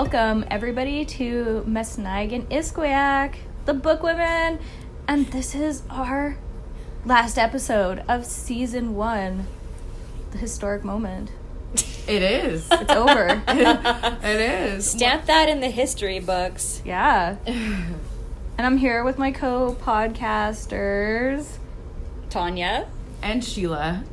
welcome everybody to Mesnag and Isquiac, the Book Women, and this is our last episode of season 1, the historic moment. It is. It's over. It is. Stamp that in the history books. Yeah. And I'm here with my co-podcasters, Tanya. And Sheila.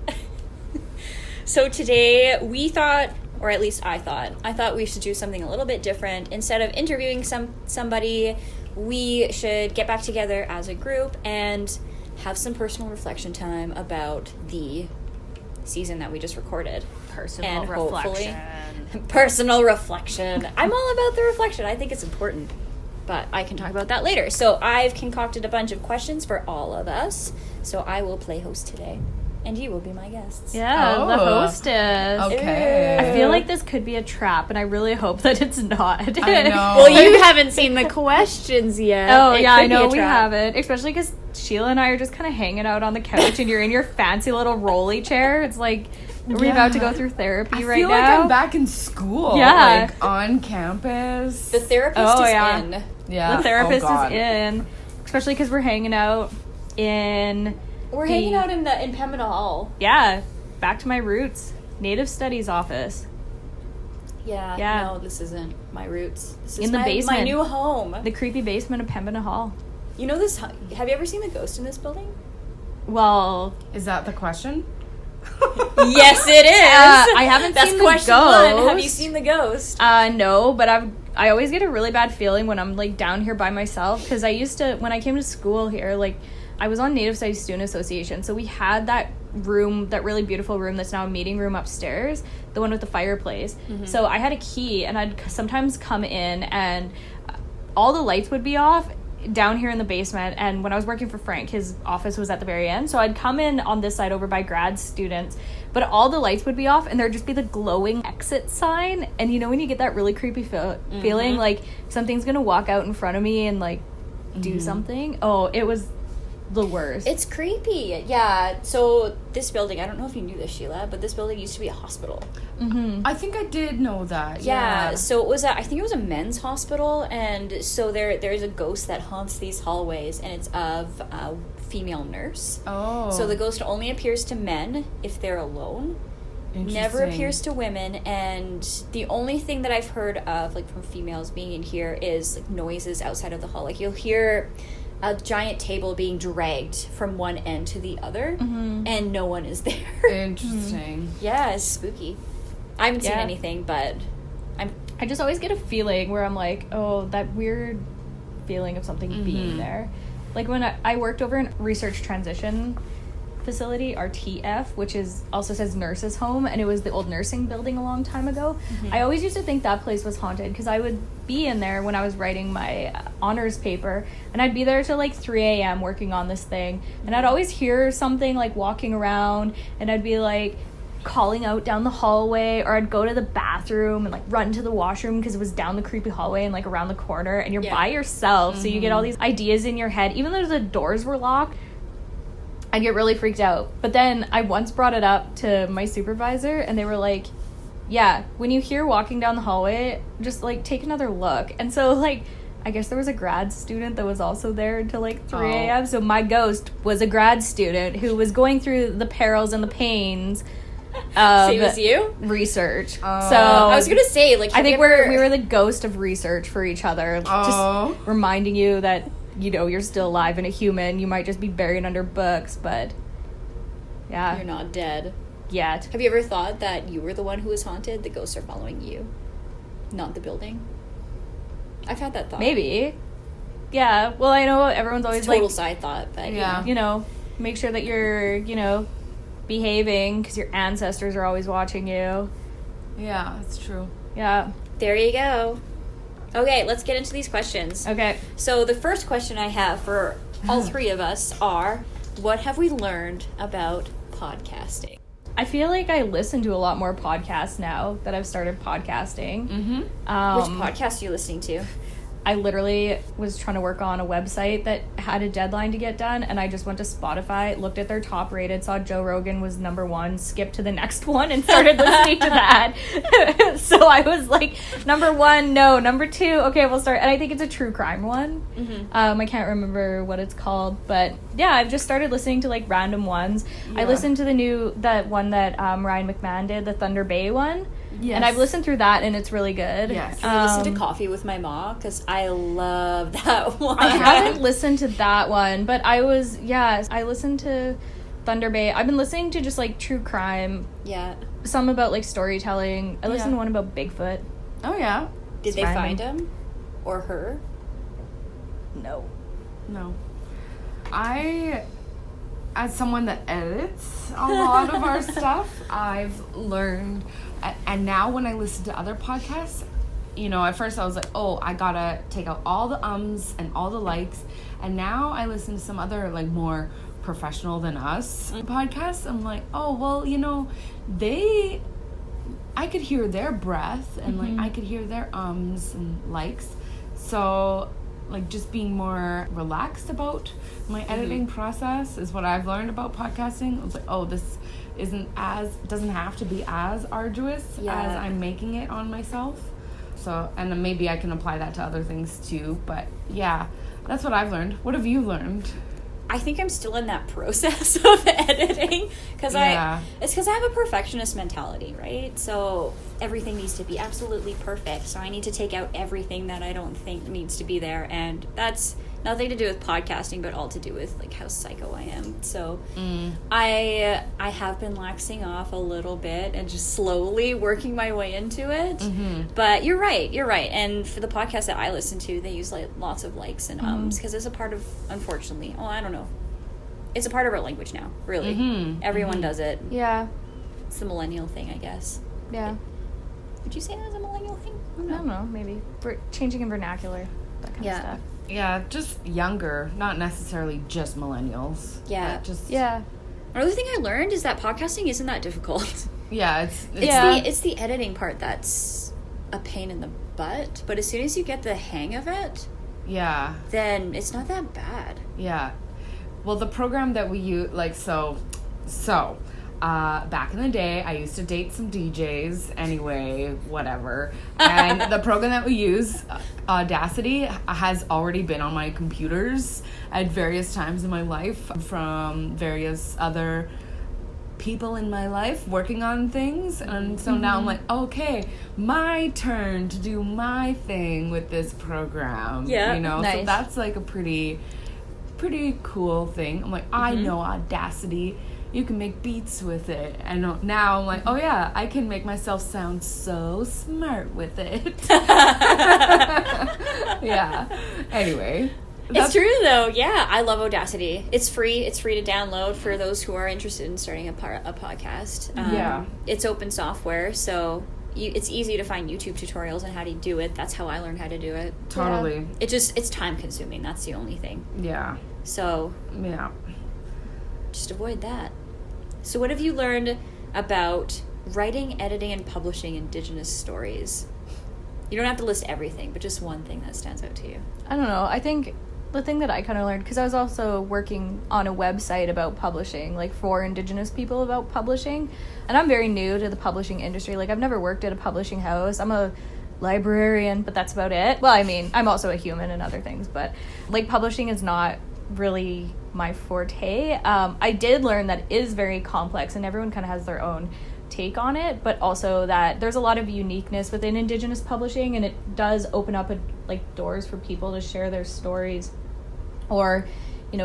So today we thought, or at least I thought we should do something a little bit different. Instead of interviewing somebody, we should get back together as a group and have some personal reflection time about the season that we just recorded. Personal reflection. Personal reflection. I'm all about the reflection. I think it's important. But I can talk about that later. So I've concocted a bunch of questions for all of us. So I will play host today. And you will be my guests. Yeah, the hostess. Okay. I feel like this could be a trap, and I really hope that it's not. I know. Well, you haven't seen the questions yet. Oh, It yeah, could I be know a we trap. haven't. Especially because Sheila and I are just kind of hanging out on the couch, and you're in your fancy little rolly chair. It's like, are we about to go through therapy right now? I feel like I'm back in school. Yeah. Like, on campus. The therapist is in. Yeah. The therapist Oh, God. is in. Especially because we're hanging out in... We're hanging out in Pembina Hall. Yeah, back to my roots. Native Studies office. Yeah. No, this isn't my roots. This is In the basement. my new home. The creepy basement of Pembina Hall. You know this? Have you ever seen the ghost in this building? Well... Is that the question? Yes, it is. I haven't That's seen the question ghost. 1. Have you seen the ghost? No, but I always get a really bad feeling when I'm, like, down here by myself. Because I used to... When I came to school here, like... I was on Native Studies Student Association, so we had that room, that really beautiful room that's now a meeting room upstairs, the one with the fireplace. Mm-hmm. So I had a key, and I'd sometimes come in, and all the lights would be off down here in the basement. And when I was working for Frank, his office was at the very end, so I'd come in on this side over by grad students, but all the lights would be off, and there'd just be the glowing exit sign. And you know when you get that really creepy feeling, like something's gonna walk out in front of me and like do something? Oh, it was the worst. It's creepy. Yeah. So this building, I don't know if you knew this, Sheila, but this building used to be a hospital. Mm-hmm. I think I did know that. Yeah. So it was I think it was a men's hospital, and so there's a ghost that haunts these hallways, and it's of a female nurse. Oh. So the ghost only appears to men if they're alone. Never appears to women, and the only thing that I've heard of, like, from females being in here is like noises outside of the hall. Like, you'll hear a giant table being dragged from one end to the other, and no one is there. Interesting. Yeah, it's spooky. I haven't seen anything, but I just always get a feeling where I'm like, oh, that weird feeling of something being there. Like when I worked over in Research Transition Facility, RTF, which is also says nurses home, and it was the old nursing building a long time ago. I always used to think that place was haunted because I would be in there when I was writing my honors paper, and I'd be there till like 3 a.m. working on this thing, and I'd always hear something like walking around, and I'd be like calling out down the hallway, or I'd go to the bathroom and like run to the washroom because it was down the creepy hallway and like around the corner, and you're by yourself, so you get all these ideas in your head. Even though the doors were locked, I'd get really freaked out. But then I once brought it up to my supervisor, and they were like, yeah, when you hear walking down the hallway, just like take another look. And so like I guess there was a grad student that was also there until like 3 a.m. So my ghost was a grad student who was going through the perils and the pains of same as you? research. So I was gonna say, like, I think we were the ghost of research for each other, just reminding you that, you know, you're still alive and a human. You might just be buried under books, but yeah, you're not dead yet. Have you ever thought that you were the one who was haunted? The ghosts are following you, not the building. I've had that thought. Maybe. Yeah. Well, I know everyone's always it's a total like, side thought, but you know, make sure that you're, you know, behaving because your ancestors are always watching you. Yeah, that's true. Yeah. There you go. Okay, let's get into these questions. Okay. So the first question I have for all three of us are, what have we learned about podcasting? I feel like I listen to a lot more podcasts now that I've started podcasting. Which podcast are you listening to? I literally was trying to work on a website that had a deadline to get done, and I just went to Spotify, looked at their top rated, saw Joe Rogan was number 1, skipped to the next one, and started listening to that. So I was like, number 1, no. Number 2, okay, we'll start. And I think it's a true crime one. I can't remember what it's called, but yeah, I've just started listening to like random ones. I listened to that one that Ryan McMahon did, the Thunder Bay one. Yes. And I've listened through that, and it's really good. Yes. I listened to Coffee with My Ma, because I love that one. I haven't listened to that one, but I listened to Thunder Bay. I've been listening to just, like, true crime. Yeah. Some about, like, storytelling. I listened to one about Bigfoot. Oh, yeah. Did they find him? Or her? No. As someone that edits a lot of our stuff, I've learned, and now when I listen to other podcasts, you know, at first I was like, oh, I gotta take out all the ums and all the likes, and now I listen to some other, like, more professional than us podcasts. I'm like, oh, well, you know, I could hear their breath, and like I could hear their ums and likes, so like just being more relaxed about my editing process is what I've learned about podcasting. I was like, oh, this doesn't have to be as arduous as I'm making it on myself. So, and then maybe I can apply that to other things too. But yeah, that's what I've learned. What have you learned? I think I'm still in that process of editing, because it's because I have a perfectionist mentality, right? So everything needs to be absolutely perfect. So I need to take out everything that I don't think needs to be there, and that's nothing to do with podcasting, but all to do with like how psycho I am. So I have been laxing off a little bit and just slowly working my way into it. But you're right. And for the podcast that I listen to, they use like lots of likes and ums, because it's a part of, unfortunately, I don't know, it's a part of our language now, really. Everyone does it. Yeah. It's the millennial thing, I guess. Yeah. Would you say that is a millennial thing? I don't know, maybe. Changing in vernacular, that kind of stuff. Yeah, just younger, not necessarily just millennials. Yeah. Just Another thing I learned is that podcasting isn't that difficult. Yeah, it's the editing part that's a pain in the butt, but as soon as you get the hang of it, then it's not that bad. Yeah. Well, the program that we use, like, so back in the day, I used to date some DJs anyway, whatever. And the program that we use, Audacity, has already been on my computers at various times in my life from various other people in my life working on things. And so now I'm like, okay, my turn to do my thing with this program. Yeah, you know, nice. So that's like a pretty cool thing. I'm like, I know Audacity. You can make beats with it. And now I'm like, oh yeah, I can make myself sound so smart with it. Yeah. Anyway. It's true though. Yeah, I love Audacity. It's free. It's free to download for those who are interested in starting a podcast. It's open software, so it's easy to find YouTube tutorials on how to do it. That's how I learned how to do it. Totally. It's time consuming. That's the only thing. Yeah. So just avoid that. So what have you learned about writing, editing, and publishing Indigenous stories? You don't have to list everything, but just one thing that stands out to you. I don't know. I think the thing that I kind of learned, because I was also working on a website about publishing, like for Indigenous people about publishing, and I'm very new to the publishing industry. Like, I've never worked at a publishing house. I'm a librarian, but that's about it. Well, I mean, I'm also a human and other things, but like publishing is not really my forte. I did learn that it is very complex, and everyone kind of has their own take on it, but also that there's a lot of uniqueness within Indigenous publishing, and it does open up doors for people to share their stories, or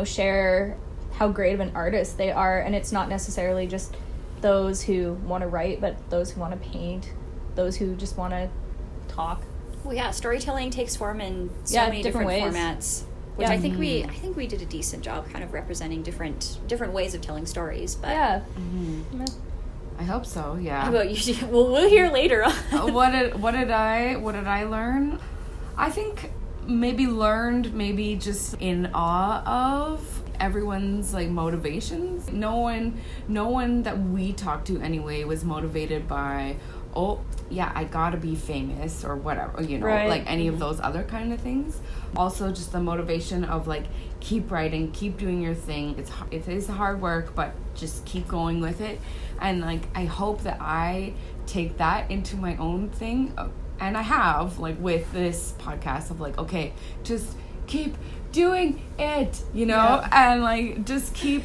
share how great of an artist they are. And it's not necessarily just those who want to write, but those who want to paint, those who just want to talk. Well, yeah, storytelling takes form in so many different ways. Formats. Which I think we did a decent job kind of representing different ways of telling stories. But I hope so. Yeah. How about you? Well, we'll hear later on. What did I learn? I think maybe just in awe of everyone's like motivations. No one that we talked to anyway was motivated by, oh, I gotta be famous or whatever, you know, Right. like any of those other kind of things. Also, just the motivation of like, keep writing, keep doing your thing. It is hard work, but just keep going with it. And like, I hope that I take that into my own thing, and I have, like, with this podcast of like, okay, just keep doing it, you know. Yeah. And like, just keep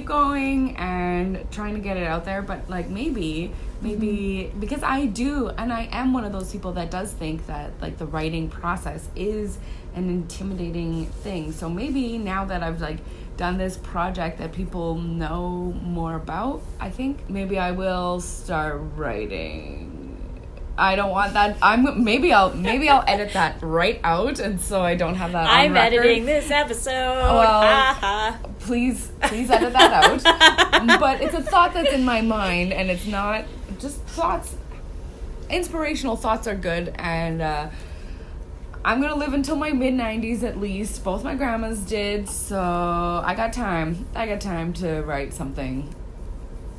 going and trying to get it out there. But like, maybe because I do, and I am one of those people that does think that like the writing process is an intimidating thing. So maybe now that I've like done this project that people know more about, I think maybe I will start writing. I don't want that. Maybe I'll edit that right out, and so I don't have that on I'm record. editing this episode. Well, please edit that out. But it's a thought that's in my mind, and it's not just thoughts. Inspirational thoughts are good, and I'm gonna live until my mid-90s at least. Both my grandmas did, so I got time. I got time to write something.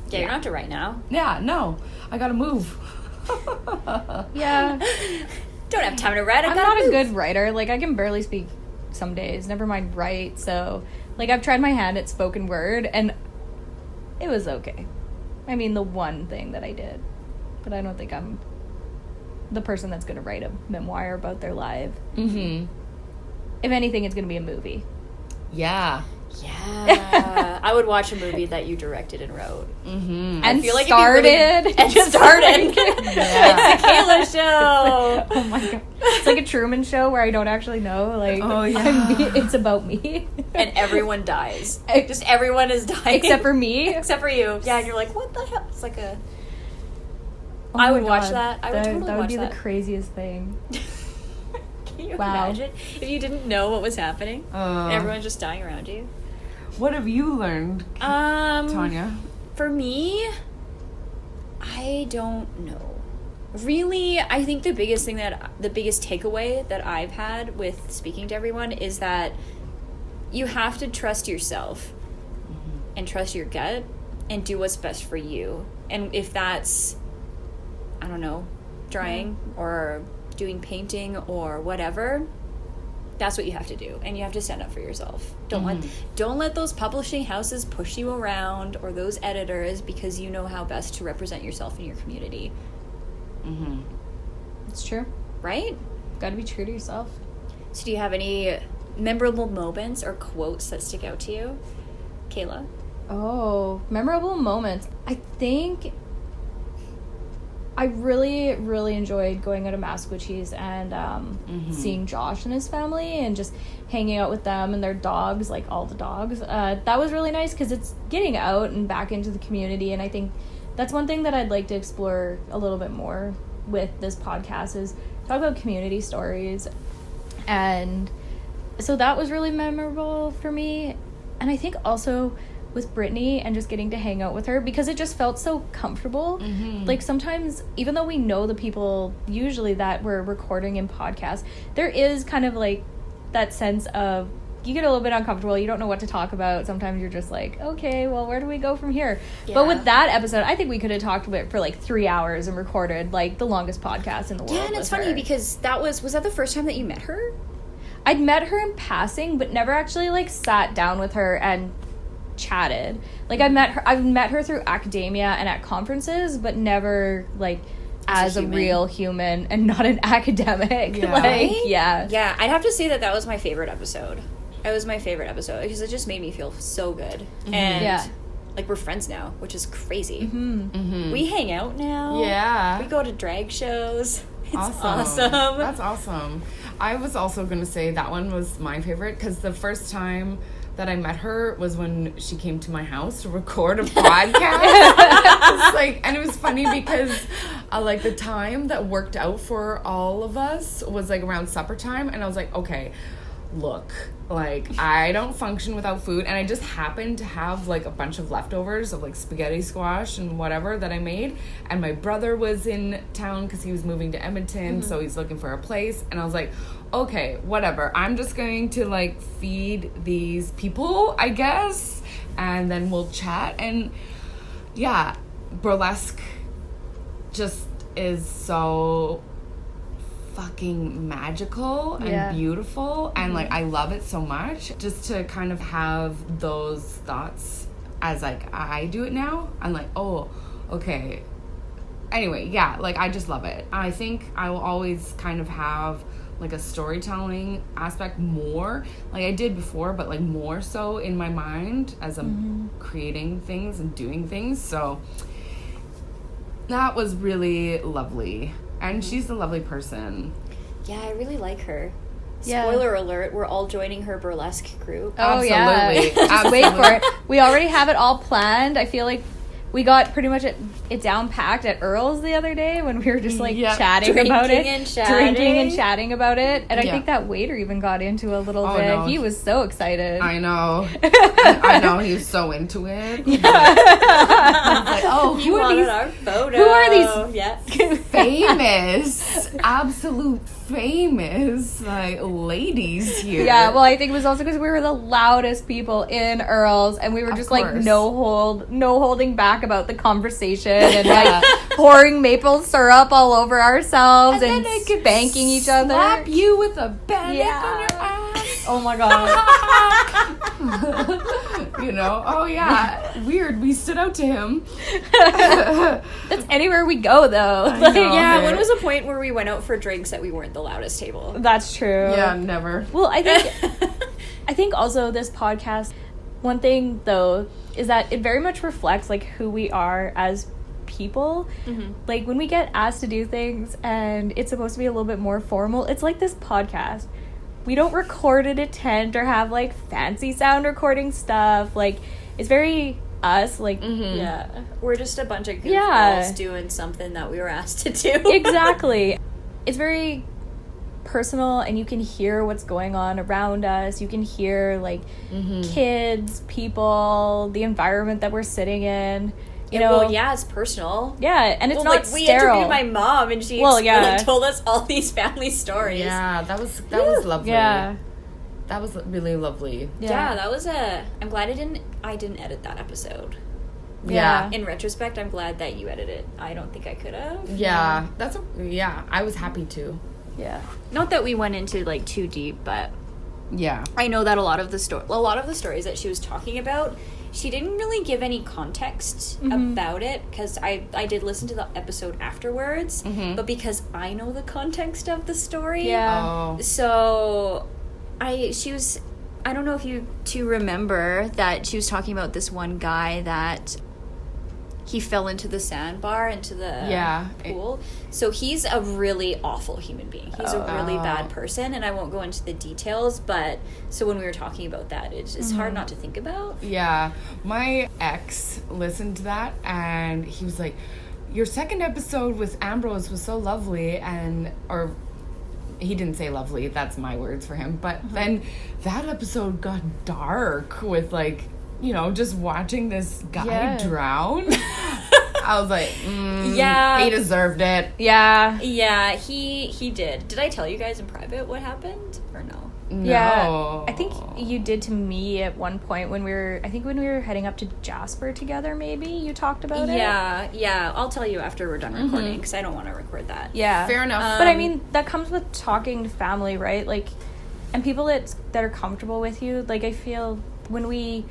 Yeah, you don't have to write now. Yeah, no, I gotta move. Yeah. Don't have time to write. I'm not a good writer. Like, I can barely speak some days, never mind write. So, like, I've tried my hand at spoken word, and it was okay. I mean, the one thing that I did. But I don't think I'm the person that's going to write a memoir about their life. Mm-hmm. If anything, it's going to be a movie. Yeah. Yeah, I would watch a movie that you directed and wrote. Mm-hmm. And feel like started. it'd be really- and started. Yeah. It's a Kayla show. Oh my god. It's like a Truman Show where I don't actually know. Like, Oh, yeah. It's about me. And everyone dies. Just everyone is dying. Except for me. Except for you. Yeah, and you're like, what the hell? It's like a... Oh I my would watch God. that. I would totally That would watch be that. the craziest thing. Can you Wow. imagine if you didn't know what was happening? And everyone's just dying around you. What have you learned, Tanya? For me, I don't know. Really, I think the biggest takeaway that I've had with speaking to everyone is that you have to trust yourself and trust your gut and do what's best for you. And if that's, I don't know, drawing or doing painting or whatever, that's what you have to do, and you have to stand up for yourself. Don't let those publishing houses push you around, or those editors, because you know how best to represent yourself in your community. Mm-hmm. It's true. Right? Gotta be true to yourself. So do you have any memorable moments or quotes that stick out to you, Kayla? Oh, memorable moments. I think I really, really enjoyed going out to Massachusetts and seeing Josh and his family and just hanging out with them and their dogs, like all the dogs. That was really nice because it's getting out and back into the community, and I think that's one thing that I'd like to explore a little bit more with this podcast is talk about community stories. And so that was really memorable for me. And I think also with Brittany and just getting to hang out with her because it just felt so comfortable. Like sometimes, even though we know the people usually that we're recording in podcasts, there is kind of like that sense of you get a little bit uncomfortable. You don't know what to talk about. Sometimes you're just like, okay, well, where do we go from here? Yeah. But with that episode, I think we could have talked about it for like 3 hours and recorded like the longest podcast in the world. Yeah, and it's with funny her. because was that the first time that you met her? I'd met her in passing, but never actually like sat down with her and chatted. Like I've met her through academia and at conferences, but never like as a real human and not an academic. Yeah. Like, Right? yeah. Yeah, I'd have to say that was my favorite episode. It was my favorite episode because it just made me feel so good. And Yeah. like we're friends now, which is crazy. Mm-hmm. We hang out now. Yeah. We go to drag shows. It's Awesome. awesome. That's awesome. I was also going to say that one was my favorite because the first time that I met her was when she came to my house to record a podcast. It's like, and it was funny because like the time that worked out for all of us was like around supper time, and I was like, okay, look, like I don't function without food, and I just happened to have like a bunch of leftovers of like spaghetti squash and whatever that I made, and my brother was in town because he was moving to Edmonton, so he's looking for a place, and I was like, okay, whatever, I'm just going to like feed these people, I guess, and then we'll chat. And yeah, Burlesque just is so fucking magical and beautiful, and like I love it so much. Just to kind of have those thoughts as like I do it now, I'm like, oh, okay. Anyway, yeah, like I just love it. I think I will always kind of have like a storytelling aspect more, like I did before, but like more so in my mind as I'm creating things and doing things. So that was really lovely. And she's a lovely person. Yeah, I really like her. Yeah. Spoiler alert, we're all joining her burlesque group. Oh, Absolutely. yeah. Just wait for it. We already have it all planned. I feel like we got pretty much it down packed at Earl's the other day when we were just like chatting about it. Drinking and chatting about it. And I think that waiter even got into a little bit. No. He was so excited. I know. I know. He was so into it. Yeah. I was like, oh, who are these? Our photo. Who are these? Yeah. Famous. Absolute famous like ladies here. Yeah, well, I think it was also because we were the loudest people in Earl's, and we were just like no holding back about the conversation, and like pouring maple syrup all over ourselves and spanking each other. Slap you with a bandit on your ass. Oh my god. You know? Oh yeah. Weird. We stood out to him. That's anywhere we go though. Like, yeah, when was the point where we went out for drinks that we weren't the loudest table? That's true. Yeah, never. Well, I think also this podcast, one thing though is that it very much reflects like who we are as people. Like when we get asked to do things and it's supposed to be a little bit more formal, it's like this podcast. We don't record at a tent or have like fancy sound recording stuff. Like it's very us, like yeah, we're just a bunch of goofballs doing something that we were asked to do. Exactly. It's very personal, and you can hear what's going on around us. You can hear like kids, people, the environment that we're sitting in. You know, well, yeah, it's personal. Yeah, and it's not like, sterile. We interviewed my mom, and she like, told us all these family stories. Yeah, that was lovely. Yeah, that was really lovely. Yeah, that was I'm glad I didn't edit that episode. Yeah. In retrospect, I'm glad that you edited it. I don't think I could have. Yeah, I was happy to. Yeah. Not that we went into like too deep, but yeah, I know that a lot of the stories that she was talking about, she didn't really give any context about it, because I did listen to the episode afterwards, but because I know the context of the story, so I don't know if you two remember that she was talking about this one guy that he fell into the sandbar, into the pool. So he's a really awful human being. He's a really bad person, and I won't go into the details, but so when we were talking about that, it's hard not to think about. Yeah. My ex listened to that, and he was like, your second episode with Ambrose was so lovely, or he didn't say lovely, that's my words for him, but then that episode got dark with like, you know, just watching this guy drown. I was like, he deserved it. Yeah. Yeah, he did. Did I tell you guys in private what happened, or no? No. Yeah, I think you did to me at one point when we were heading up to Jasper together, maybe you talked about it. Yeah, I'll tell you after we're done recording, because I don't want to record that. Yeah. Fair enough. But I mean, that comes with talking to family, right? Like, and people that are comfortable with you. Like, I feel when we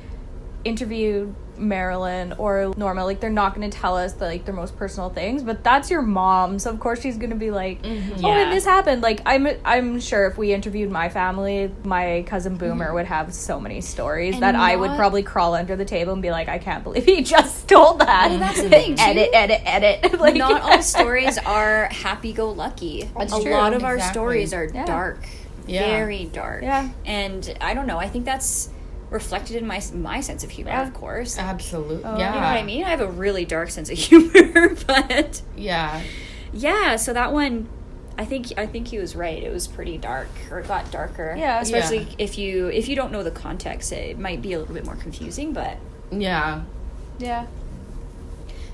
interviewed Marilyn or Norma, like, they're not going to tell us like their most personal things, but that's your mom, so of course she's going to be like, and this happened. Like, I'm sure if we interviewed my family, my cousin Boomer would have so many stories that I would probably crawl under the table and be like, I can't believe he just told that. Well, that's the thing, too. edit. Like, not all stories are happy-go-lucky. That's a true. lot of our stories are dark, very dark. Yeah. And I don't know, I think that's reflected in my sense of humor, of course. Absolutely. You know what I mean? I have a really dark sense of humor, but yeah, so that one, I think he was right. It was pretty dark, or it got darker. Yeah. Especially if you don't know the context, it might be a little bit more confusing, but yeah.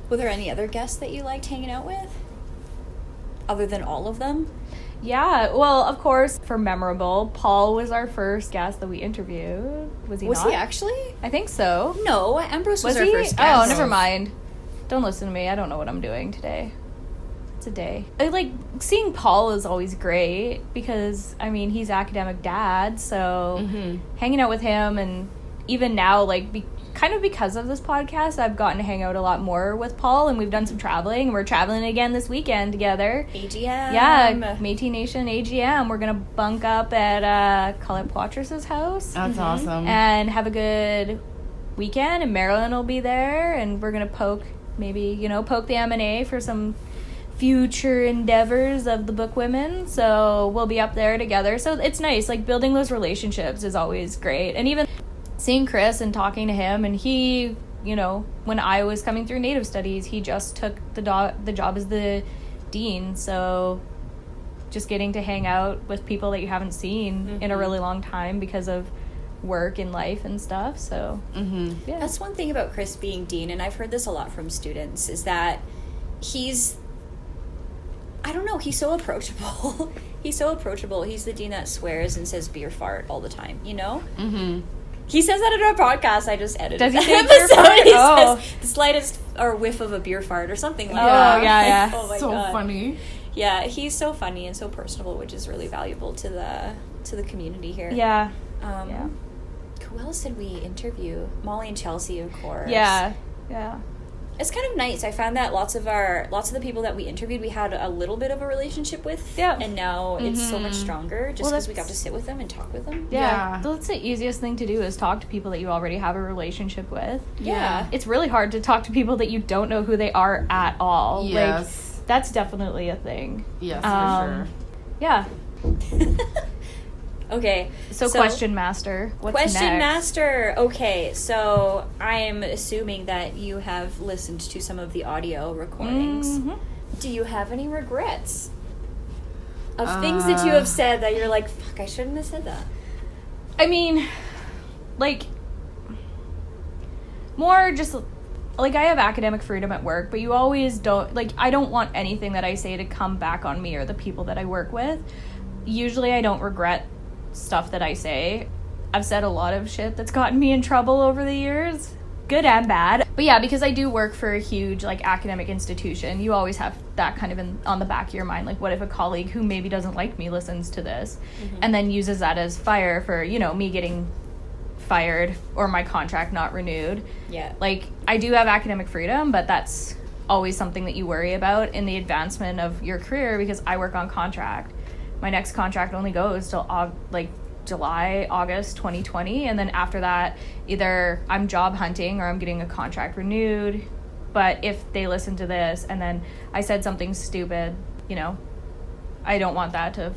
Were there any other guests that you liked hanging out with? Other than all of them? Yeah, well, of course, for memorable, Paul was our first guest that we interviewed. Was he not? Was he actually? I think so. No, Ambrose was our he? first guest. Oh, never mind. Don't listen to me. I don't know what I'm doing today. it's a day. Like, seeing Paul is always great because, I mean, he's academic dad, so hanging out with him, and even now, like, kind of because of this podcast, I've gotten to hang out a lot more with Paul, and we've done some traveling, and we're traveling again this weekend together. AGM. Yeah, Métis Nation AGM. We're going to bunk up at Colette Poitras's house. That's awesome. And have a good weekend, and Marilyn will be there, and we're going to poke the M&A for some future endeavors of the book women, so we'll be up there together. So it's nice, like, building those relationships is always great. And even seeing Chris and talking to him, and he, you know, when I was coming through Native Studies, he just took the job as the dean, so just getting to hang out with people that you haven't seen in a really long time because of work and life and stuff. So yeah, that's one thing about Chris being dean, and I've heard this a lot from students, is that he's so approachable. He's so approachable. He's the dean that swears and says beer fart all the time, you know? He says that in our podcast. I just edited Does he that say episode. beer fart? He Oh. says the slightest or whiff of a beer fart or something like Oh, that. yeah. Oh my So God. funny. Yeah, he's so funny and so personable, which is really valuable to the community here. yeah. Who else did we interview? Molly and Chelsea, of course. Yeah. It's kind of nice. I found that lots of the people that we interviewed, we had a little bit of a relationship with. Yeah. And now it's so much stronger just Well, because we got that's- to sit with them and talk with them. Yeah, Yeah. that's the easiest thing to do, is talk to people that you already have a relationship with. Yeah. It's really hard to talk to people that you don't know who they are at all. Yes. Like, that's definitely a thing. Yes, for sure. Yeah. Okay. So Question Master, what's Question next? Master. Okay, so I'm assuming that you have listened to some of the audio recordings. Do you have any regrets of things that you have said that you're like, fuck, I shouldn't have said that? I mean, like, more just, like, I have academic freedom at work, but you always don't, like, I don't want anything that I say to come back on me or the people that I work with. Usually I don't regret stuff that I say. I've said a lot of shit that's gotten me in trouble over the years, good and bad. But yeah, because I do work for a huge, like, academic institution, you always have that kind of on the back of your mind, like, what if a colleague who maybe doesn't like me listens to this and then uses that as fire for, you know, me getting fired or my contract not renewed. Yeah. Like, I do have academic freedom, but that's always something that you worry about in the advancement of your career, because I work on contract. My next contract only goes till July, August 2020, and then after that, either I'm job hunting or I'm getting a contract renewed. But if they listen to this and then I said something stupid, you know, I don't want that to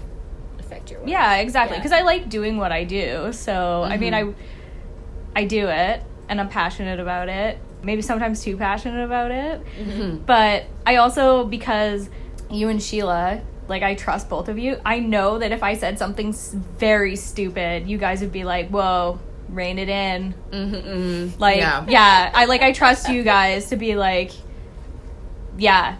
Affect your work. Yeah, exactly. Yeah. Because I like doing what I do. So, I mean, I do it, and I'm passionate about it. Maybe sometimes too passionate about it. But I also, because you and Sheila, like, I trust both of you, I know that if I said something very stupid, you guys would be like, whoa, rein it in. Like, yeah, I trust you guys to be like, yeah,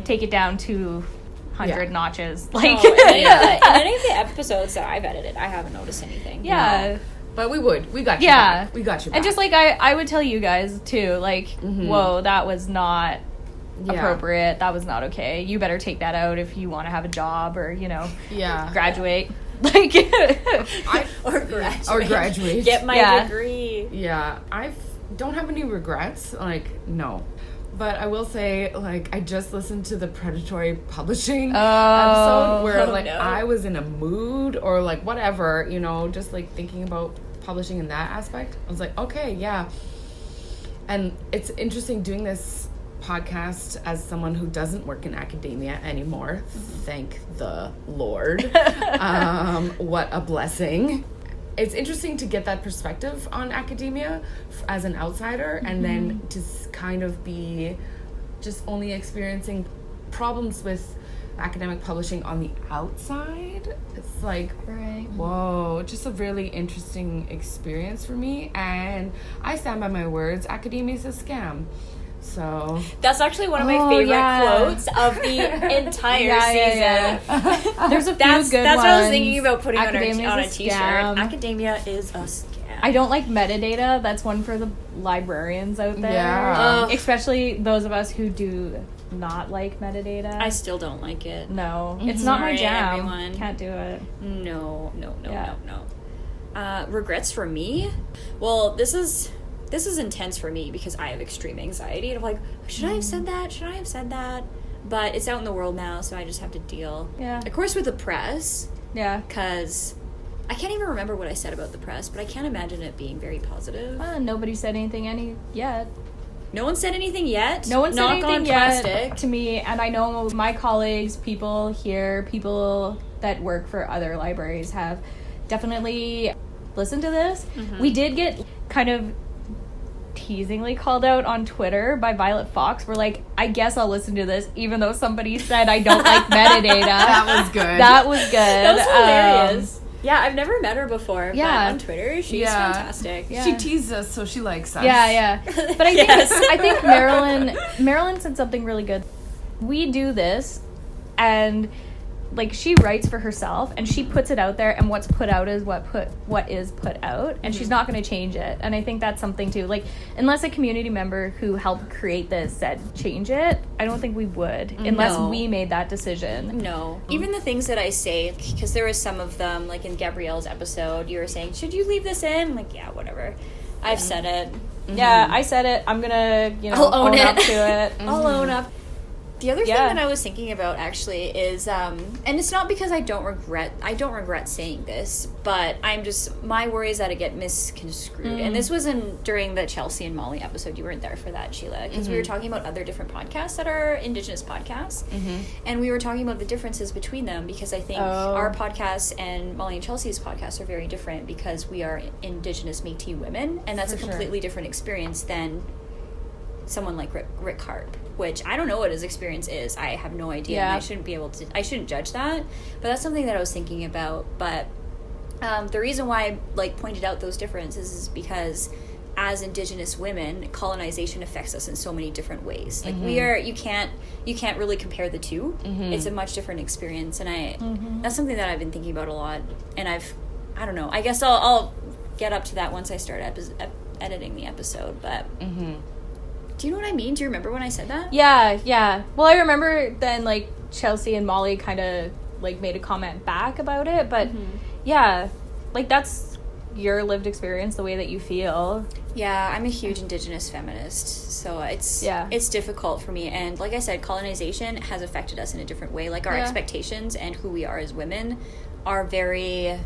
take it down 200 notches. Like, in any of the episodes that I've edited, I haven't noticed anything. yeah. No. But we got you Yeah. back. We got you back. And just, like, I would tell you guys, too, like, whoa, that was not appropriate. That was not okay. You better take that out if you want to have a job or, you know, graduate. Like, Or graduate. Get my degree. Yeah, I don't have any regrets. Like, no. But I will say, like, I just listened to the predatory publishing episode where, like, I was in a mood or, like, whatever, you know, just, like, thinking about publishing in that aspect. I was like, okay, yeah. And it's interesting doing this podcast as someone who doesn't work in academia anymore. Thank the Lord. What a blessing. It's interesting to get that perspective on academia as an outsider, and then to kind of be just only experiencing problems with academic publishing on the outside. It's like, whoa, just a really interesting experience for me. And I stand by my words, academia is a scam. So that's actually one of my favorite quotes of the entire season. There's a few good that's ones. That's what I was thinking about putting on a t-shirt. Scam. Academia is a scam. I don't like metadata. That's one for the librarians out there. Yeah. Especially those of us who do not like metadata. I still don't like it. No, it's not my Sorry, jam. everyone. Can't do it. No. Regrets for me? Well, this is intense for me because I have extreme anxiety. And I'm like, should I have said that? Should I have said that? But it's out in the world now, so I just have to deal. Yeah. Of course, with the press. Yeah. Because I can't even remember what I said about the press, but I can't imagine it being very positive. Nobody said anything yet. No one said anything yet? No one said anything yet plastic. to me, and I know my colleagues, people here, people that work for other libraries have definitely listened to this. Mm-hmm. We did get kind of teasingly called out on Twitter by Violet Fox. We're like, I guess I'll listen to this, even though somebody said I don't like metadata. That was good. That was good. That was hilarious. Yeah, I've never met her before, yeah. but on Twitter, she's fantastic. Yeah. She teased us, so she likes us. Yeah. But I think Marilyn said something really good. We do this, and like she writes for herself, and she puts it out there, and what's put out is what is put out, and she's not going to change it. And I think that's something too. Like, unless a community member who helped create this said change it, I don't think we would, unless we made that decision. No. Even the things that I say, because there was some of them, like in Gabrielle's episode, you were saying, should you leave this in? I'm like, yeah, whatever. I've said it. Yeah, I said it. I'm gonna, I'll own up to it. I'll own up. The other thing that I was thinking about actually is, and it's not because I don't regret saying this, but my worry is that it get misconstrued. And this was during the Chelsea and Molly episode. You weren't there for that, Sheila, because we were talking about other different podcasts that are Indigenous podcasts, and we were talking about the differences between them, because I think our podcast and Molly and Chelsea's podcast are very different because we are Indigenous Métis women, and that's a completely different experience than someone like Rick Harp, which I don't know what his experience is. I have no idea. And I shouldn't judge that, but that's something that I was thinking about. But the reason why I pointed out those differences is because as Indigenous women, colonization affects us in so many different ways. Like you can't really compare the two. It's a much different experience, and that's something that I've been thinking about a lot. And I don't know. I guess I'll get up to that once I start editing the episode. But do you know what I mean? Do you remember when I said that? Yeah. Well, I remember then, like, Chelsea and Molly kind of, like, made a comment back about it. But, yeah, like, that's your lived experience, the way that you feel. Yeah, I'm a huge Indigenous feminist. So it's difficult for me. And like I said, colonization has affected us in a different way. Like, our expectations and who we are as women are very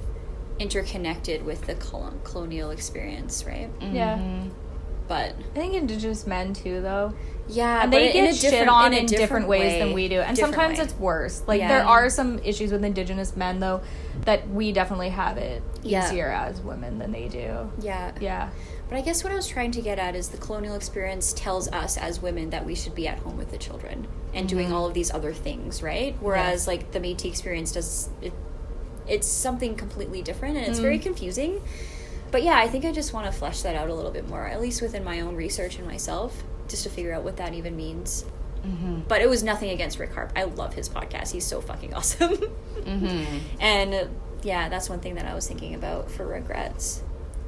interconnected with the colonial experience, right? Yeah. But I think Indigenous men too, though. Yeah, and they get shit on in different ways than we do, and sometimes it's worse. Like there are some issues with Indigenous men, though, that we definitely have it easier as women than they do. Yeah. But I guess what I was trying to get at is the colonial experience tells us as women that we should be at home with the children and doing all of these other things, right? Whereas like the Métis experience it's something completely different, and it's very confusing. But yeah, I think I just want to flesh that out a little bit more, at least within my own research and myself, just to figure out what that even means. But it was nothing against Rick Harp. I love his podcast. He's so fucking awesome. And yeah, that's one thing that I was thinking about for regrets.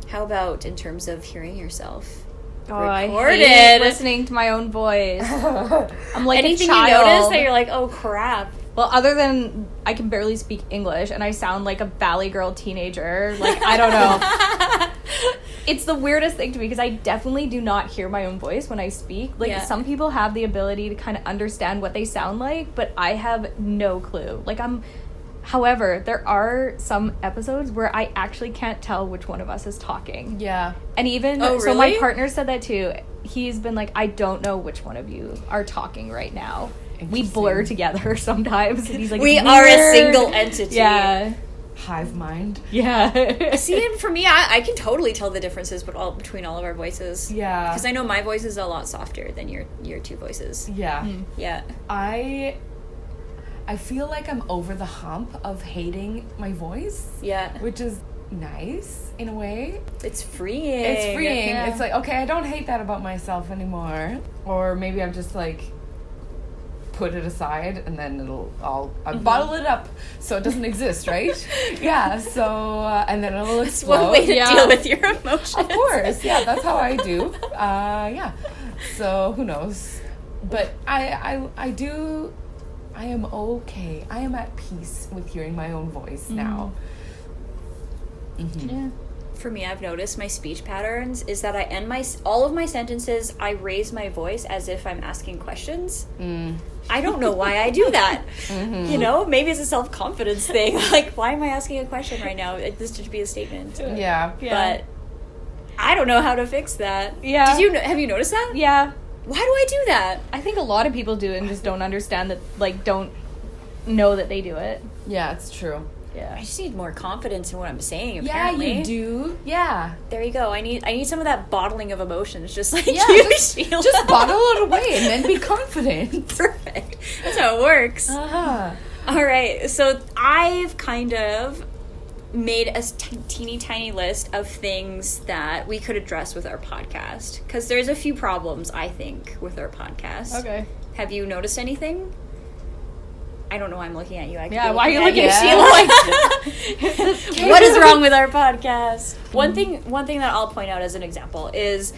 How about in terms of hearing yourself? I hate listening to my own voice. I'm like anything a child. You notice that you're like, oh crap. Well, other than I can barely speak English and I sound like a Valley Girl teenager, like, I don't know. It's the weirdest thing to me because I definitely do not hear my own voice when I speak. Like, some people have the ability to kind of understand what they sound like, but I have no clue. Like, however, there are some episodes where I actually can't tell which one of us is talking. Yeah. And even, so my partner said that too. He's been like, I don't know which one of you are talking right now. We blur together sometimes. And he's like, we are a single entity. Yeah. Hive mind. Yeah. See, and for me, I can totally tell the differences between all of our voices. Yeah. Because I know my voice is a lot softer than your two voices. Yeah. Yeah. I feel like I'm over the hump of hating my voice. Yeah. Which is nice in a way. It's freeing. Yeah. It's like, okay, I don't hate that about myself anymore. Or maybe I'm just like put it aside and then I'll bottle it up so it doesn't exist, right? Yeah, so and then it'll explode. One way to deal with your emotions. Of course, yeah, that's how I do. Yeah, so who knows? But I am okay. I am at peace with hearing my own voice now. Yeah. For me, I've noticed my speech patterns is that I end all of my sentences, I raise my voice as if I'm asking questions. I don't know why I do that. You know, maybe it's a self-confidence thing. Like, why am I asking a question right now? This should be a statement. Yeah. But I don't know how to fix that. Yeah. Have you noticed that? Yeah. Why do I do that? I think a lot of people do it and just don't understand that, like, don't know that they do it. Yeah, it's true. Yeah. I just need more confidence in what I'm saying, apparently. Yeah, you do. Yeah. There you go. I need some of that bottling of emotions, just like Yeah, you, just Sheila. bottle it away and then be confident. Perfect. That's how it works. Uh-huh. All right. So I've kind of made a teeny tiny list of things that we could address with our podcast. Because there's a few problems, I think, with our podcast. Okay. Have you noticed anything? I don't know why I'm looking at you. I could Yeah, be why are you at looking at Sheila? What is wrong with our podcast? One thing that I'll point out as an example is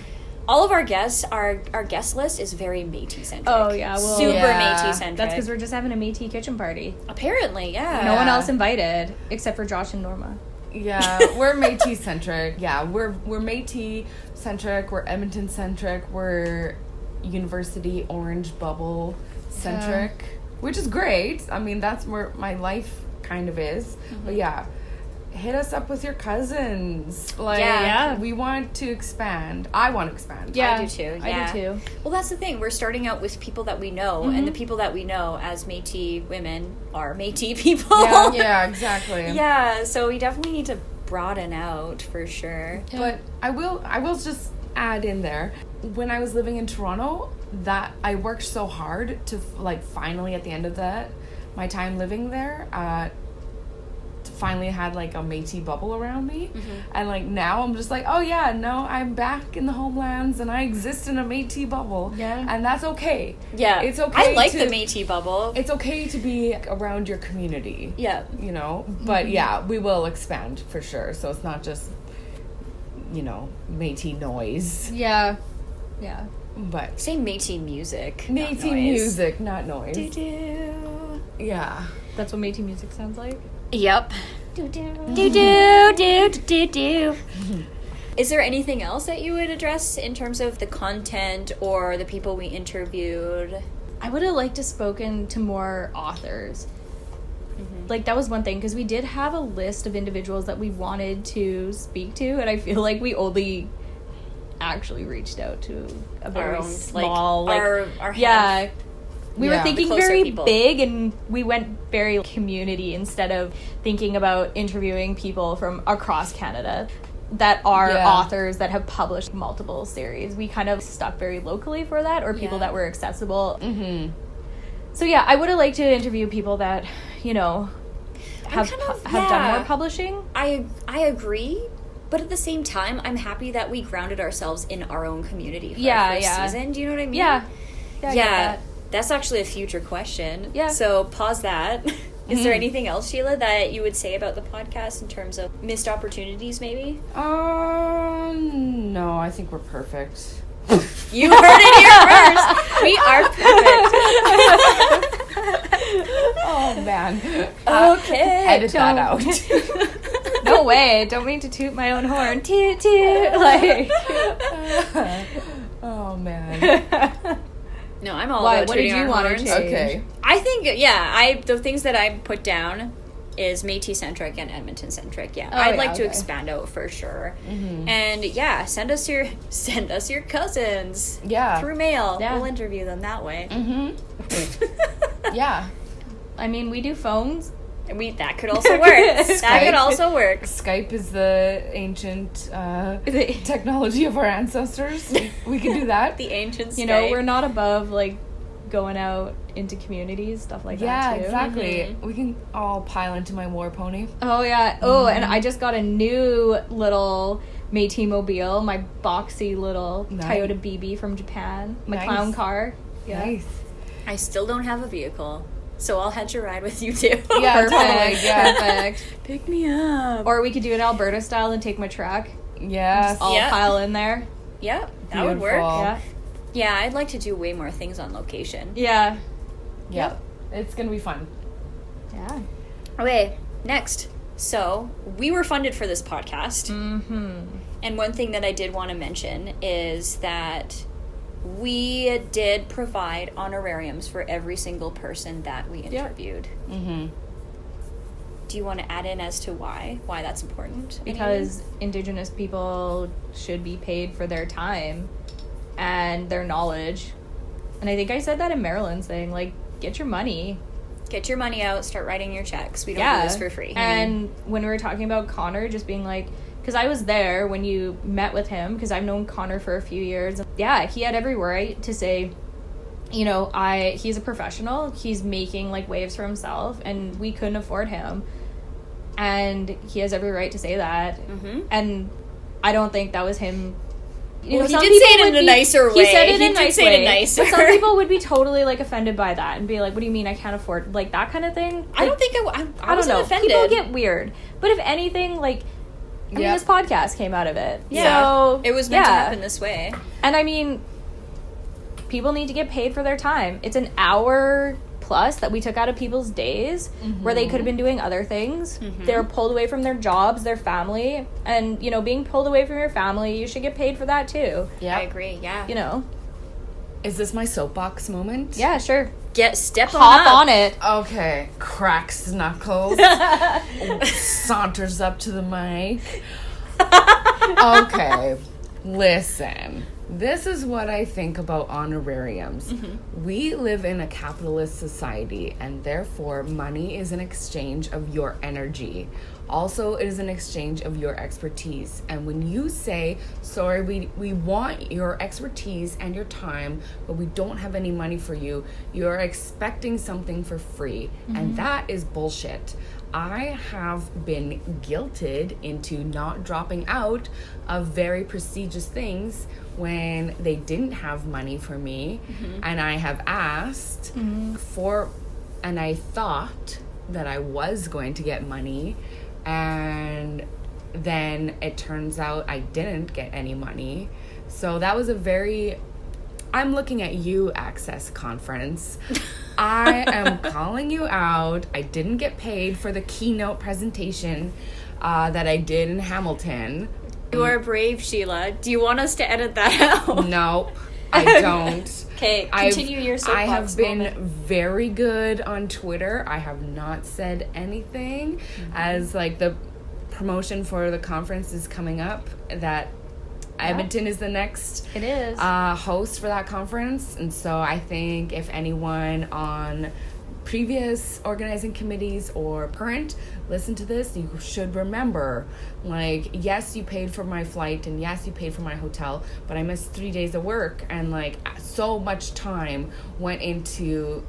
all of our guests, our guest list is very Métis centric. Oh, yeah, well, super yeah. Métis centric. That's because we're just having a Métis kitchen party. Apparently, yeah. No one else invited except for Josh and Norma. Yeah, we're Métis centric. Yeah, we're Métis centric. We're Edmonton centric. We're University Orange Bubble centric, which is great. I mean, that's where my life kind of is. But yeah, hit us up with your cousins. Like, Yeah. we want to expand. I want to expand. Yeah, I do too. I Yeah. do too. Well, that's the thing. We're starting out with people that we know, and the people that we know as Métis women are Métis people. Yeah. Yeah, exactly. Yeah, so we definitely need to broaden out for sure. But I will just add in there, when I was living in Toronto, that I worked so hard to like finally at the end of my time living there, to finally had like a Métis bubble around me. And like now I'm just like, oh yeah, no, I'm back in the homelands and I exist in a Métis bubble. Yeah. And that's okay. Yeah. It's okay. I like the Métis bubble. It's okay to be around your community. Yeah. You know? But yeah, we will expand for sure. So it's not just, you know, Métis noise. Yeah. Yeah. But Say Métis music. not Métis noise. music, not noise. Do-do. Yeah. That's what Métis music sounds like. Yep. Do-do. Is there anything else that you would address in terms of the content or the people we interviewed? I would have liked to spoken to more authors. Like, that was one thing, because we did have a list of individuals that we wanted to speak to, and I feel like we only actually reached out to a very Our own, small, our yeah. We were Yeah. thinking The closer very people. big, and we went very community instead of thinking about interviewing people from across Canada that are Yeah. authors that have published multiple series. We kind of stuck very locally for that, or people Yeah. that were accessible. So yeah, I would have liked to interview people that, you know, have done more publishing. I agree, but at the same time, I'm happy that we grounded ourselves in our own community for our first season. Do you know what I mean? Yeah. I get Yeah. that. That's actually a future question. Yeah. So pause that. Is there anything else, Sheila, that you would say about the podcast in terms of missed opportunities, maybe? No, I think we're perfect. You heard it here first. We are perfect. Oh man. Okay. Edit that out. No way. Don't mean to toot my own horn. Toot, toot. Like. Oh man. No, I'm all Why? about What did tooting you our want to horns. change? Okay. I think, the things that I put down is Métis-centric and Edmonton-centric. Yeah, Oh, I'd yeah, like to okay. expand out for sure. And yeah, send us your cousins. Yeah. Through mail. Yeah. We'll interview them that way. Yeah. I mean, we do phones. That could also work. That could also work. Skype is the ancient technology of our ancestors. We can do that. The ancient You know, Skype. we're not above, like, going out into communities, stuff like Yeah, that, too. exactly. We can all pile into my war pony. Oh, yeah. Oh, and I just got a new little Métis mobile, my boxy little Nice. Toyota BB from Japan. My Nice. clown car. Yeah. Nice. I still don't have a vehicle, so I'll hitch a ride with you too. Yeah, Perfect. totally. Yeah. Perfect. Pick me up. Or we could do it Alberta style and take my truck. Yes. All Yeah. pile in there. Yep, that would work. Beautiful. Yeah. Yeah, I'd like to do way more things on location. Yeah. Yeah. It's going to be fun. Yeah. Okay, next. So, we were funded for this podcast. Mm-hmm. And one thing that I did want to mention is that we did provide honorariums for every single person that we interviewed. Mm-hmm. Do you want to add in as to why that's important? Because Indigenous people should be paid for their time and their knowledge. And I think I said that in Maryland's thing, like, get your money. Get your money out, start writing your checks. We don't do this for free. And when we were talking about Connor just being like, because I was there when you met with him, because I've known Connor for a few years. Yeah, he had every right to say, you know, he's a professional. He's making, like, waves for himself, and we couldn't afford him. And he has every right to say that. Mm-hmm. And I don't think that was him. You Well, know, he did say it in a be, nicer way. He said it He in a did nice say way. it nicer. But some people would be totally, like, offended by that and be like, what do you mean I can't afford, like, that kind of thing? Like, I don't think I don't wasn't know. offended. People get weird. But if anything, like, I mean, this podcast came out of it. Yeah. So, it was meant to happen this way. And I mean, people need to get paid for their time. It's an hour plus that we took out of people's days where they could have been doing other things. They were pulled away from their jobs, their family. And, you know, being pulled away from your family, you should get paid for that too. Yeah. I agree, yeah. You know? Is this my soapbox moment? Yeah, sure. Step Hop on it. Okay. Cracks knuckles. Saunters up to the mic. Okay. Listen. This is what I think about honorariums. We live in a capitalist society, and therefore money is an exchange of your energy. Also, it is an exchange of your expertise. And when you say, sorry, we want your expertise and your time, but we don't have any money for you, you're expecting something for free. And that is bullshit. I have been guilted into not dropping out of very prestigious things when they didn't have money for me, and I have asked for, and I thought that I was going to get money, and then it turns out I didn't get any money. So that was I'm looking at you, Access Conference. I am calling you out. I didn't get paid for the keynote presentation that I did in Hamilton. You are brave, Sheila. Do you want us to edit that out? Nope, I don't. Okay, continue your soapbox I have been moment. very good on Twitter. I have not said anything as, like, the promotion for the conference is coming up, that Edmonton is the next It is. host for that conference. And so I think if anyone on previous organizing committees or current listen to this, you should remember, like, yes, you paid for my flight, and yes, you paid for my hotel, but I missed 3 days of work, and, like, so much time went into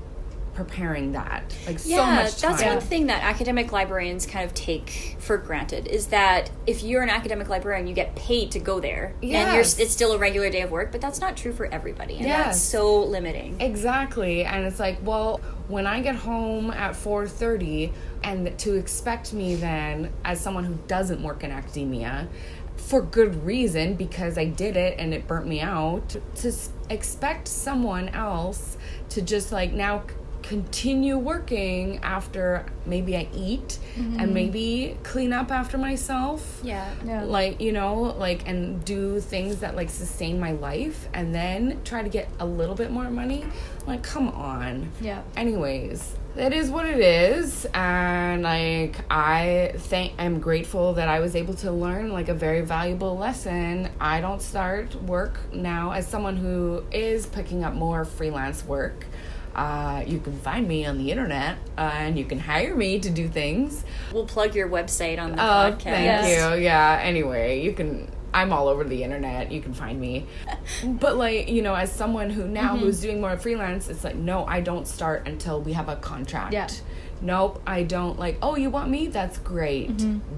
preparing that, like, so much time. That's one thing that academic librarians kind of take for granted, is that if you're an academic librarian, you get paid to go there, and it's still a regular day of work, but that's not true for everybody, and that's so limiting. Exactly. And it's like, well, when I get home at 4:30, and to expect me then, as someone who doesn't work in academia, for good reason, because I did it and it burnt me out, to expect someone else to just, like, now continue working after maybe I eat and maybe clean up after myself. Yeah. Like, you know, like, and do things that, like, sustain my life, and then try to get a little bit more money. Like, come on. Yeah. Anyways, it is what it is, and, like, I'm grateful that I was able to learn, like, a very valuable lesson. I don't start work now as someone who is picking up more freelance work. You can find me on the internet, and you can hire me to do things. We'll plug your website on the podcast. Thank you. Yeah, anyway, I'm all over the internet. You can find me. But, like, you know, as someone who now who's doing more freelance, it's like, no, I don't start until we have a contract. Yeah. Nope, I don't, like, oh, you want me? That's great.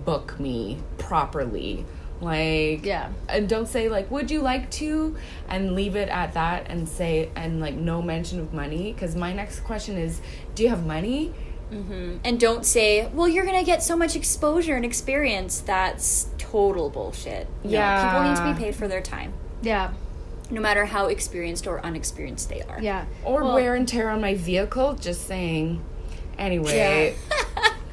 Book me properly. Like, and don't say, like, would you like to, and leave it at that, and say, and, like, no mention of money, because my next question is, do you have money? And don't say, well, you're gonna get so much exposure and experience. That's total bullshit. No, Yeah. people need to be paid for their time. Yeah. no matter how experienced or unexperienced they are. Yeah. Or wear and tear on my vehicle, just saying. Anyway.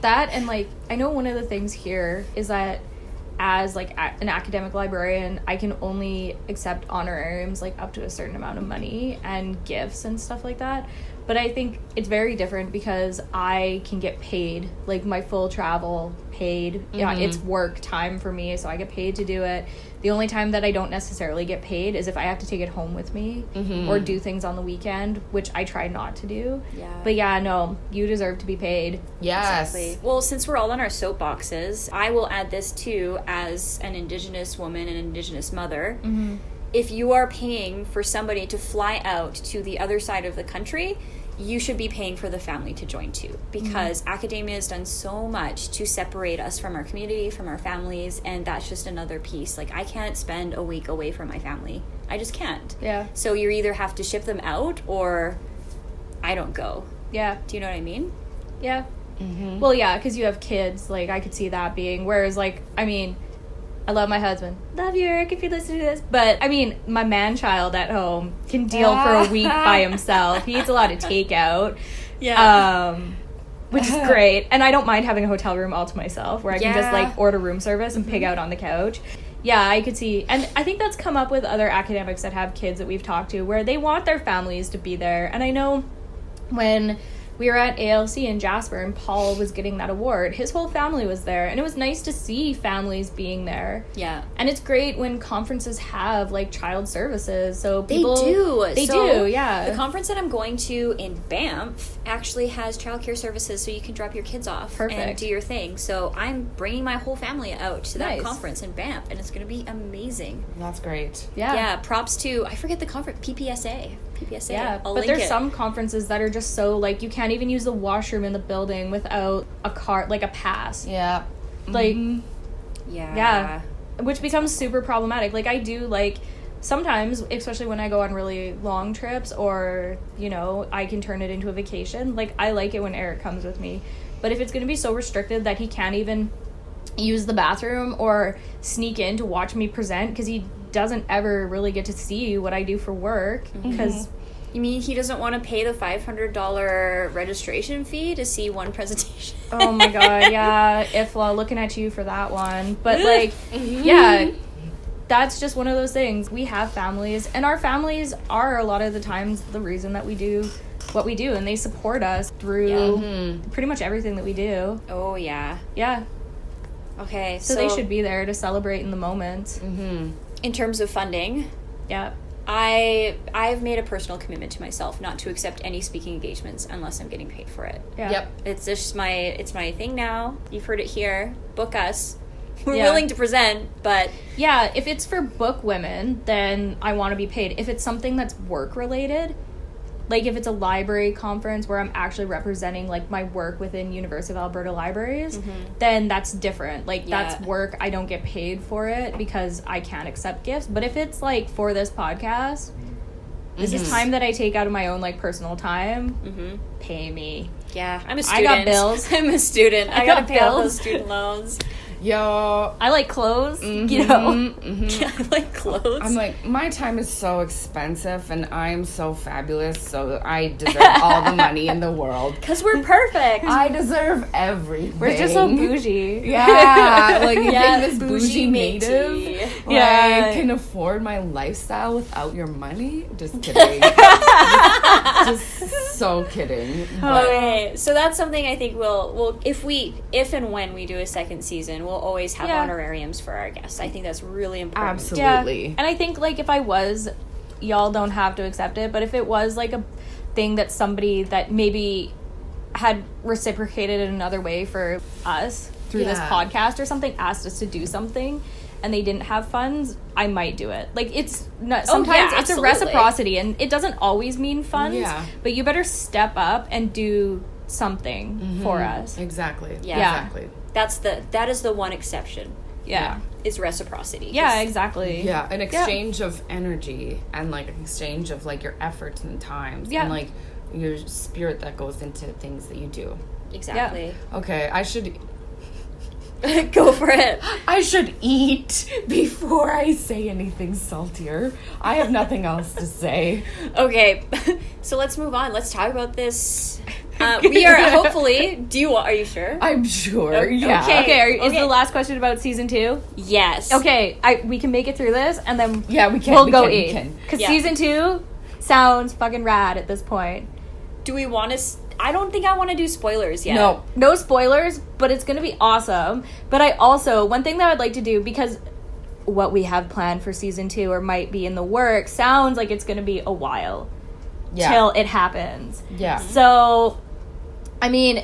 That, and like, I know one of the things here is that as like an academic librarian, I can only accept honorariums like up to a certain amount of money and gifts and stuff like that. But I think it's very different because I can get paid, like my full travel paid. Yeah, it's work time for me, so I get paid to do it. The only time that I don't necessarily get paid is if I have to take it home with me or do things on the weekend, which I try not to do. Yeah. But yeah, no, you deserve to be paid. Yes. Exactly. Well, since we're all on our soapboxes, I will add this too as an Indigenous woman and Indigenous mother. If you are paying for somebody to fly out to the other side of the country, you should be paying for the family to join too, because academia has done so much to separate us from our community, from our families, and that's just another piece. Like, I can't spend a week away from my family. I just can't. Yeah. So you either have to ship them out or I don't go. Yeah. Do you know what I mean? Yeah. Well, yeah, because you have kids. Like, I could see that being. Whereas, like, I mean, I love my husband. Love you, Eric, if you listen to this. But, I mean, my man-child at home can deal for a week by himself. He eats a lot of takeout. Yeah. Which is great. And I don't mind having a hotel room all to myself where I can just, like, order room service and pig out on the couch. Yeah, I could see. And I think that's come up with other academics that have kids that we've talked to where they want their families to be there. And I know when we were at ALC in Jasper and Paul was getting that award, his whole family was there, and it was nice to see families being there. Yeah. And it's great when conferences have like child services, so They people do, yeah. The conference that I'm going to in Banff actually has childcare services, so you can drop your kids off and Perfect. do your thing. So I'm bringing my whole family out to that Nice. conference in Banff, and it's going to be amazing. That's great. Yeah. Props to, I forget the conference, PPSA. Yeah, I'll but link there's it. some conferences that are just so, like, you can't even use the washroom in the building without a card, like a pass. Yeah. Like, Yeah. which becomes super problematic. Like, I do, like, sometimes, especially when I go on really long trips or, you know, I can turn it into a vacation. Like, I like it when Eric comes with me. But if it's going to be so restricted that he can't even use the bathroom or sneak in to watch me present because he doesn't ever really get to see what I do for work because You mean he doesn't want to pay the $500 registration fee to see one presentation? oh my god, yeah, IFLA, looking at you for that one. But like, yeah, that's just one of those things. We have families, and our families are a lot of the times the reason that we do what we do, and they support us through pretty much everything that we do. Oh, yeah. Yeah, Okay, so they should be there to celebrate in the moment. in terms of funding, Yeah. I've made a personal commitment to myself not to accept any speaking engagements unless I'm getting paid for it. Yeah. Yep. It's just it's my thing now. You've heard it here. Book us. We're Yeah. willing to present, but Yeah, if it's for book women, then I want to be paid. If it's something that's work related, like if it's a library conference where I'm actually representing like my work within University of Alberta libraries, then that's different. Like that's Yeah. work. I don't get paid for it because I can't accept gifts. But if it's like for this podcast, this is time that I take out of my own like personal time. Pay me. yeah, I'm a I student. got bills. I'm a student. I got gotta pay off bills. those student loans. Yo, I like clothes, you know. Yeah, I like clothes. I'm like, my time is so expensive and I'm so fabulous, so I deserve all the money in the world. Because we're perfect. I deserve everything. We're just so bougie. Yeah, like you Yeah, think this bougie bougie native matey. Yeah. can afford my lifestyle without your money? Just kidding. just so kidding. But Okay, so that's something I think we'll if and when we do a second season, we'll always have Yeah. honorariums for our guests. I think that's really important. absolutely. Yeah. And I think like if I was, y'all don't have to accept it, but if it was like a thing that somebody that maybe had reciprocated in another way for us through this Yeah. podcast or something, asked us to do something and they didn't have funds, I might do it. Like it's not, sometimes it's absolutely. a reciprocity and it doesn't always mean funds, Yeah. but you better step up and do something for us. Exactly. Yeah. Exactly. That is the one exception. Yeah. Is reciprocity. Yeah, exactly. Yeah, an exchange of energy and like an exchange of like your efforts and times Yeah. and like your spirit that goes into things that you do. Exactly. Okay, I should Go for it. I should eat before I say anything saltier. I have nothing else to say. Okay, so let's move on. Let's talk about this. We are hopefully. Are you sure? I'm sure. Yeah. Okay. Is the last question about season 2? Yes. Okay, we can make it through this, and then Yeah, we can. we'll we go can, we eat. can. Because Yeah. season 2 sounds fucking rad at this point. Do we want to? I don't think I want to do spoilers yet. No spoilers, but it's gonna be awesome. But I also, one thing that I'd like to do, because what we have planned for season 2 or might be in the works sounds like it's gonna be a while till it happens. Yeah. So, I mean,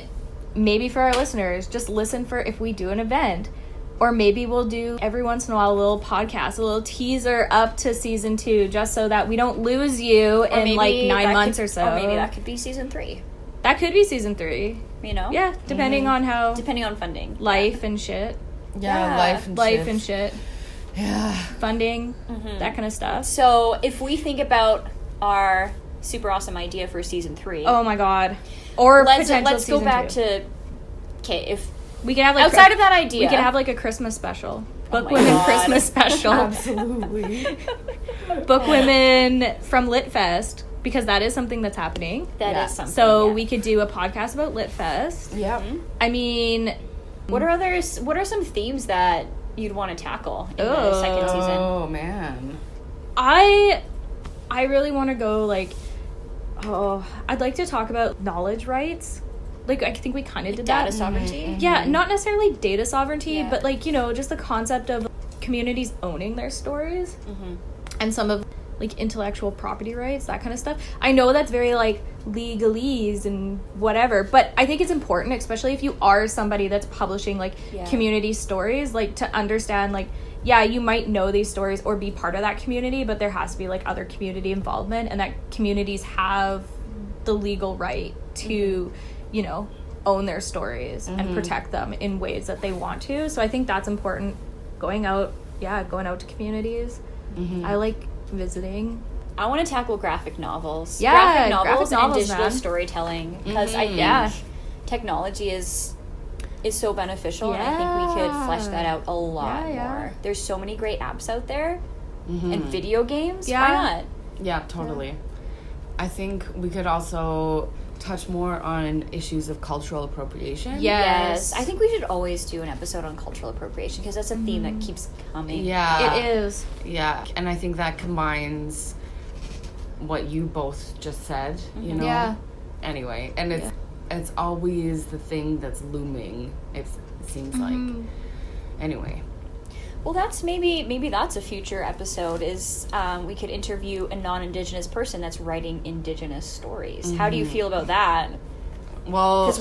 maybe for our listeners, just listen for if we do an event. Or maybe we'll do every once in a while a little podcast, a little teaser up to season 2, just so that we don't lose you in like 9 months or so. Or maybe that could be season 3. That could be season 3. You know? Yeah, depending on how Depending on funding. life and shit. Yeah, life and shit. Yeah. Funding, that kind of stuff. So if we think about our super awesome idea for season 3. Oh my god. Or let's potential go season back 2. to okay, if We could have like outside of that idea. we could have like a Christmas special. Book my Women God. Christmas special. Absolutely. Book Women from Litfest, because that is something that's happening. That is something. So yeah. we could do a podcast about Litfest. Yeah. I mean, What are some themes that you'd want to tackle in the second season? Oh man. I really want to go like, I'd like to talk about knowledge rights. Like, I think we kind of did Data that. sovereignty? Yeah, not necessarily data sovereignty, Yeah. but like, you know, just the concept of communities owning their stories and some of like intellectual property rights, that kind of stuff. I know that's very like legalese and whatever, but I think it's important, especially if you are somebody that's publishing like community stories, like to understand like, yeah, you might know these stories or be part of that community, but there has to be like other community involvement, and that communities have the legal right to, you know, own their stories and protect them in ways that they want to. So I think that's important. Going out to communities. I like visiting. I want to tackle graphic novels. Yeah, graphic novels and digital man. storytelling, because I think technology is so beneficial, and I think we could flesh that out a lot more. There's so many great apps out there and video games. Why not? Yeah, totally. I think we could also touch more on issues of cultural appropriation. Yes. I think we should always do an episode on cultural appropriation, because that's a theme that keeps coming. Yeah. It is. Yeah, and I think that combines what you both just said, you know? Yeah. Anyway, and it's always the thing that's looming, it seems like. Anyway. Well, that's maybe that's a future episode, is we could interview a non-Indigenous person that's writing Indigenous stories. How do you feel about that? Well, Because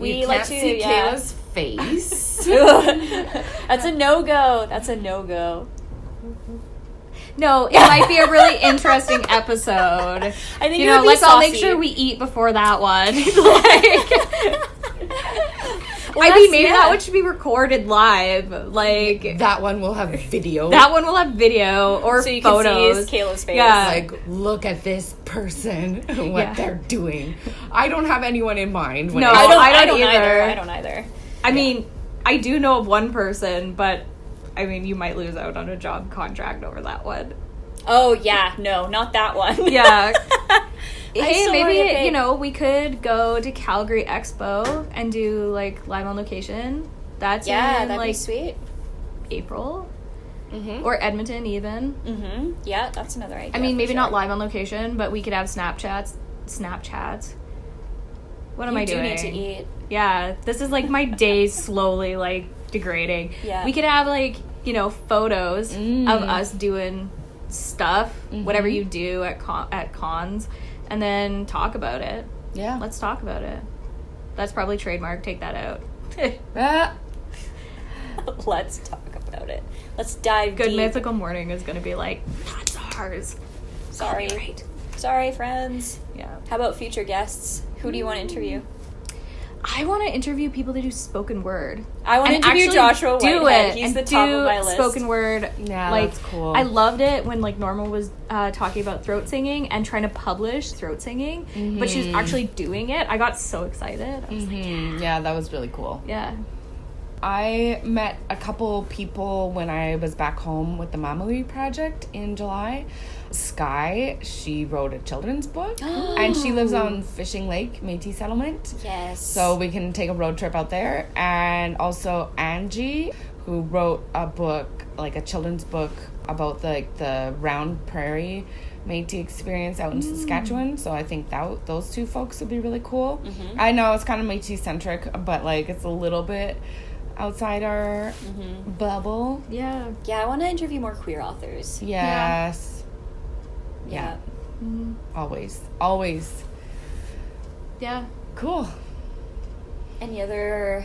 we like to see Kayla's face. That's a no-go. That's a no-go. No, it might be a really interesting episode. I think You it know, would be let's all make saucy. sure we eat before that one. Well, I mean, maybe that's- that one should be recorded live. Like, That one will have video. that one will have video or so you photos. can see Kayla's face. Yeah. Like, look at this person, what they're doing. I don't have anyone in mind. When No, I don't either. I don't either. I mean, I do know of one person, but I mean, you might lose out on a job contract over that one. Oh yeah, no, not that one. Yeah. I Hey, still wanna get maybe, paid. you know, we could go to Calgary Expo and do, like, live on location. That's in, that'd like, be sweet. April. Or Edmonton, even. Mm-hmm. Yeah, that's another idea. I mean, for maybe sure. not live on location, but we could have Snapchats. What am I doing? You do need to eat. Yeah, this is, like, my day slowly, like, degrading. Yeah. We could have, like, you know, photos of us doing stuff, whatever you do at cons, and then talk about it. Yeah. Let's talk about it. That's probably trademark. Take that out. Let's talk about it. Let's dive Good deep. Mythical Morning is going to be like, that's ours. Sorry. Copyright. Sorry, friends. Yeah. How about future guests? Who do you want to interview? I want to interview people to do spoken word. I want to And interview actually Joshua do Whitehead. it He's and the top do of my list. spoken word. Yeah, like, that's cool. I loved it when like Norma was talking about throat singing and trying to publish throat singing, but she was actually doing it. I got so excited. I was like, Yeah, that was really cool. yeah. I met a couple people when I was back home with the Mamali project in July. Sky, she wrote a children's book, and she lives on Fishing Lake, Métis settlement. Yes. So we can take a road trip out there. And also Angie, who wrote a book, like a children's book about the Round Prairie Métis experience out in Saskatchewan. So I think that those two folks would be really cool. I know it's kind of Métis centric, but like it's a little bit outside our bubble. Yeah. Yeah, I want to interview more queer authors. Yes. Yeah. Always. Yeah. Cool. Any other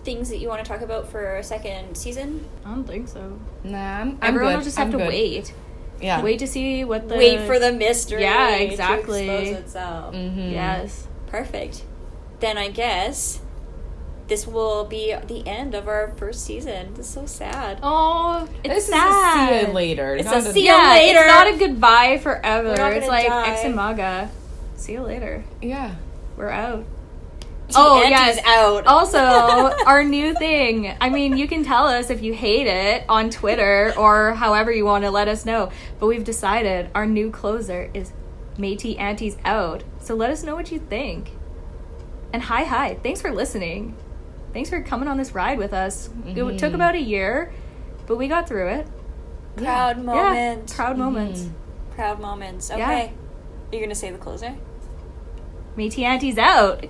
things that you want to talk about for a second season? I don't think so. Nah, I'm Everyone good. will just have to wait. Yeah. Wait to see what the... Wait for the mystery Yeah, exactly. to expose itself. Yes. Perfect. Then I guess this will be the end of our first season. This is so sad. Oh, it's This sad. is a see you later. It's not a see you Yeah, later. it's not a goodbye forever. We're not It's gonna like die. X and Maga. See you later. Yeah. We're out. Aunties out. Also, our new thing. I mean, you can tell us if you hate it on Twitter or however you want to let us know. But we've decided our new closer is Métis Aunties out. So let us know what you think. And hi. Thanks for listening. Thanks for coming on this ride with us. It took about a year, but we got through it. Proud moment. Yeah, proud moments. Proud moments. Okay. Yeah. You're going to say the closer? Métis Aunties out.